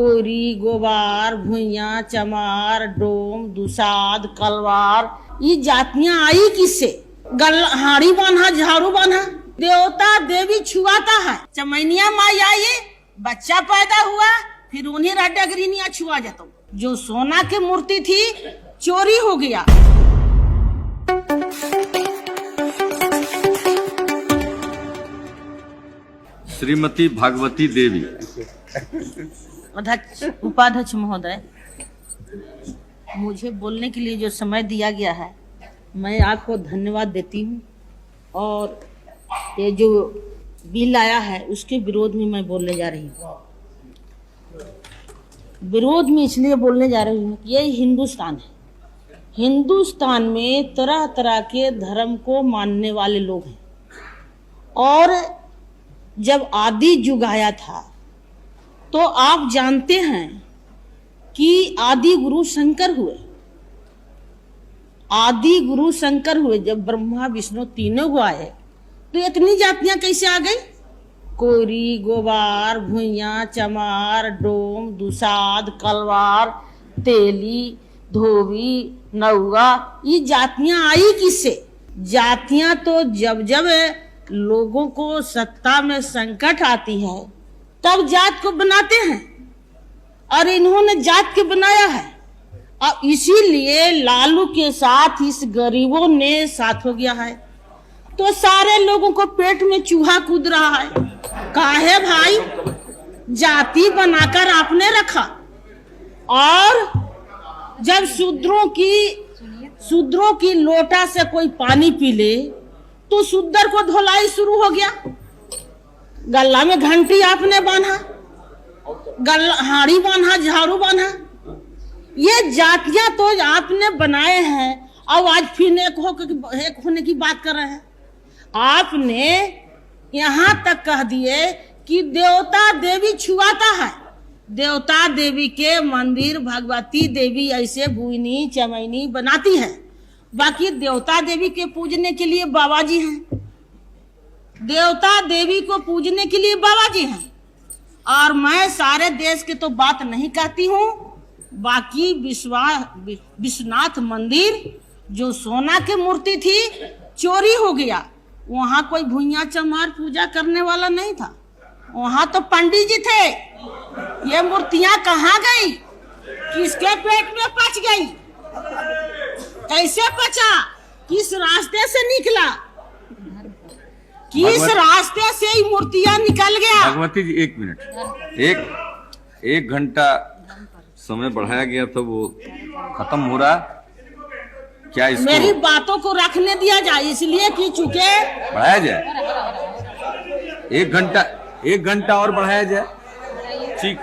कोरी, गोबार, भुइयां, चमार, डोम, दुसाद, कलवार, ये जातियां आई किससे? हाड़ी बांधा, झाड़ू बांधा, देवता देवी छुआता है। चमैनिया माई आई, बच्चा पैदा हुआ, फिर उन्हीं डगरीनिया छुआ जाता। जो सोना की मूर्ति थी चोरी हो गया। श्रीमती भागवती देवी। अध्यक्ष, उपाध्यक्ष महोदय, मुझे बोलने के लिए जो समय दिया गया है मैं आपको धन्यवाद देती हूँ। और ये जो बिल आया है उसके विरोध में मैं बोलने जा रही हूँ। विरोध में इसलिए बोलने जा रही हूँ कि ये हिंदुस्तान है। हिंदुस्तान में तरह तरह के धर्म को मानने वाले लोग हैं। और जब आदि युग आया था तो आप जानते हैं कि आदि गुरु शंकर हुए। आदि गुरु शंकर हुए जब ब्रह्मा विष्णु तीनों को आए तो इतनी जातियां कैसे आ गई? कोरी, गोबार, भुइयां, चमार, डोम, दुसाद, कलवार, तेली, धोबी, नौआ, ये जातियां आई किससे? जातियां तो जब जब लोगों को सत्ता में संकट आती है तब जात को बनाते हैं। और इन्होंने जात के बनाया है। और इसीलिए लालू के साथ इस गरीबों ने साथ हो गया है। तो सारे लोगों को पेट में चूहा कूद रहा है। काहे भाई? जाति बनाकर आपने रखा। और जब शूद्रों की लोटा से कोई पानी पी ले तो शूद्र को धोलाई शुरू हो गया। गला में घंटी आपने बांधा, हाड़ी बांधा, झाड़ू बांधा। ये जातियां तो आपने बनाए हैं। अब आज फिर एक होने की बात कर रहे हैं। आपने यहाँ तक कह दिए कि देवता देवी छुआता है। देवता देवी के मंदिर भगवती देवी ऐसे भुइनी चमैनी बनाती है। बाकी देवता देवी के पूजने के लिए बाबा जी हैं। देवता देवी को पूजने के लिए बाबा जी हैं। और मैं सारे देश के तो बात नहीं कहती हूँ। बाकी विश्वनाथ मंदिर जो सोना की मूर्ति थी चोरी हो गया। वहाँ कोई भुइयां चमार पूजा करने वाला नहीं था। वहाँ तो पंडित जी थे। ये मूर्तियां कहाँ गई? किसके पेट में पच गई? कैसे पचा? किस रास्ते से निकला? किस रास्ते से ही मूर्तियां निकल गया? भगवती जी, एक मिनट। एक घंटा समय बढ़ाया गया तो वो खत्म हो रहा। क्या इसको मेरी बातों को रखने दिया जाए, इसलिए कि चूंकि बढ़ाया जाए। एक घंटा और बढ़ाया जाए। ठीक,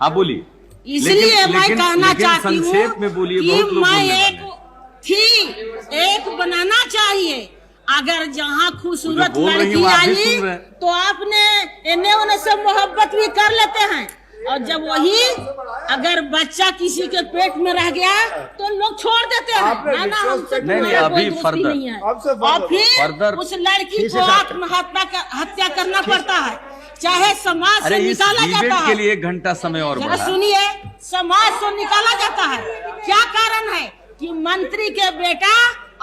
हाँ बोलिए। इसलिए मैं कहना चाहती हूँ संक्षेप में बोलिए। बहुत लोग एक बनाना चाहिए। अगर जहाँ खूबसूरत लड़की आई तो आपने इन्हें उन्हें से मोहब्बत भी कर लेते हैं। और जब वही अगर बच्चा किसी के पेट में रह गया तो लोग छोड़ देते हैं। ना हमसे अभी फर्दर नहीं है। और फिर उस लड़की को आत्महत्या करना पड़ता है, चाहे समाज से निकाला जाता है। के लिए 1 घंटा समय और बढ़ा। सुनिए, समाज से निकाला जाता है। क्या कारण है कि मंत्री के बेटा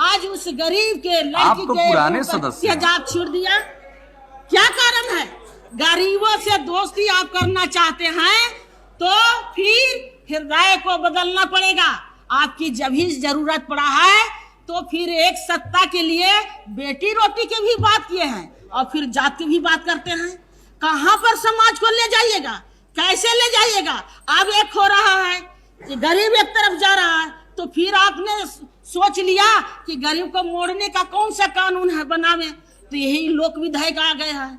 आज उस गरीब के लड़की के पुराने सदस्य जात छोड़ दिया? क्या कारण है? गरीबों से दोस्ती आप करना चाहते हैं तो फिर हृदय को बदलना पड़ेगा। आपकी जब ही जरूरत पड़ा है तो फिर एक सत्ता के लिए बेटी रोटी के भी बात किए हैं और फिर जात की भी बात करते हैं। कहाँ पर समाज को ले जाइएगा? कैसे ले जाइएगा? अब एक हो रहा है कि गरीब एक तरफ जा रहा है तो फिर आपने सोच लिया कि गरीब को मोड़ने का कौन सा कानून है बनावे। तो यही लोक विधायक आ गया है।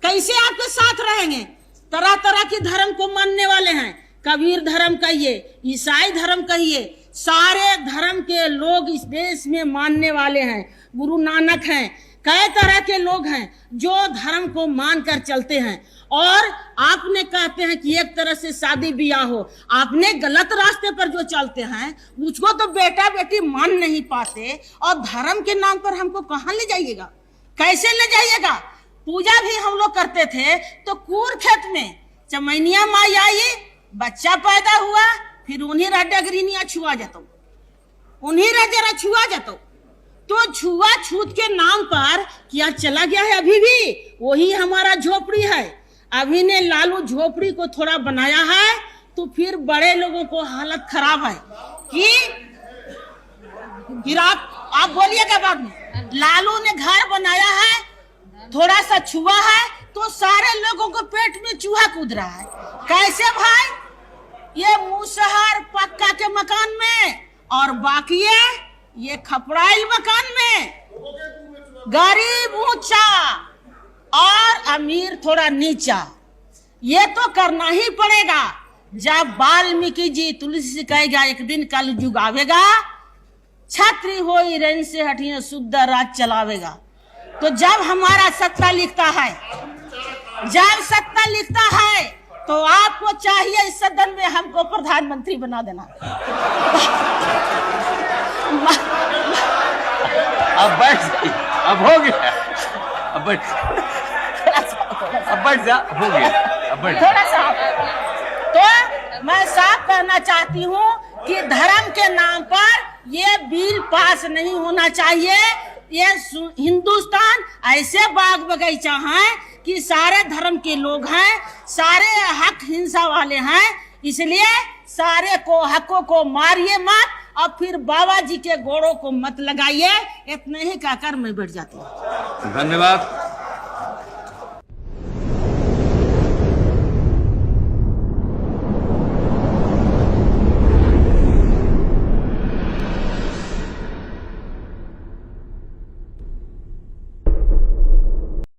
कैसे आपके साथ रहेंगे? तरह तरह के धर्म को मानने वाले हैं। कबीर धर्म कहिए, ईसाई धर्म कहिए, सारे धर्म के लोग इस देश में मानने वाले हैं। गुरु नानक हैं, कई तरह के लोग हैं जो धर्म को मानकर चलते हैं। और आपने कहते हैं कि एक तरह से शादी ब्याह हो। आपने गलत रास्ते पर जो चलते हैं मुझको तो बेटा बेटी मान नहीं पाते। और धर्म के नाम पर हमको कहाँ ले जाइएगा? कैसे ले जाइएगा? पूजा भी हम लोग करते थे तो कूर खेत में चमैनिया माई आई बच्चा पैदा हुआ फिर उन्हीं डगरीनिया छुआ जातो, उन्हीं जरा छुआ जातो। तो छुआ छूत के नाम पर क्या चला गया है? अभी भी वही हमारा झोपड़ी है। अभी ने लालू झोपड़ी को थोड़ा बनाया है तो फिर बड़े लोगों को हालत खराब है कि फिर आप बोलिएगा बाद में। लालू ने घर बनाया है, थोड़ा सा छुआ है तो सारे लोगों को पेट में चूहा कूद रहा है। कैसे भाई? ये मुसहर पक्का के मकान में और बाकी ये खपड़ाइल मकान में, गरीब ऊंचा और अमीर थोड़ा नीचा। ये तो करना ही पड़ेगा। जब वाल्मीकि जी तुलसी से कहेगा एक दिन कल युग आवेगा, छत्री होई रन से हटिए शुद्ध राज चलावेगा। तो जब हमारा सत्ता लिखता है, जब सत्ता लिखता है तो आपको चाहिए इस सदन में हमको प्रधानमंत्री बना देना। अब बैठ, अब हो गया, अब बैठ, अब बैठ जा, हो गया, अब बैठ। थोड़ा सा तो मैं साफ कहना चाहती हूँ कि धर्म के नाम पर ये बिल पास नहीं होना चाहिए। ये हिंदुस्तान ऐसे बाग बगीचा है कि सारे धर्म के लोग हैं, सारे हक हिंसा वाले हैं, इसलिए सारे को हकों को मारिए मत और फिर बाबा जी के गोड़ों को मत लगाइए। इतने ही कहकर मैं बैठ जाती हूँ। धन्यवाद।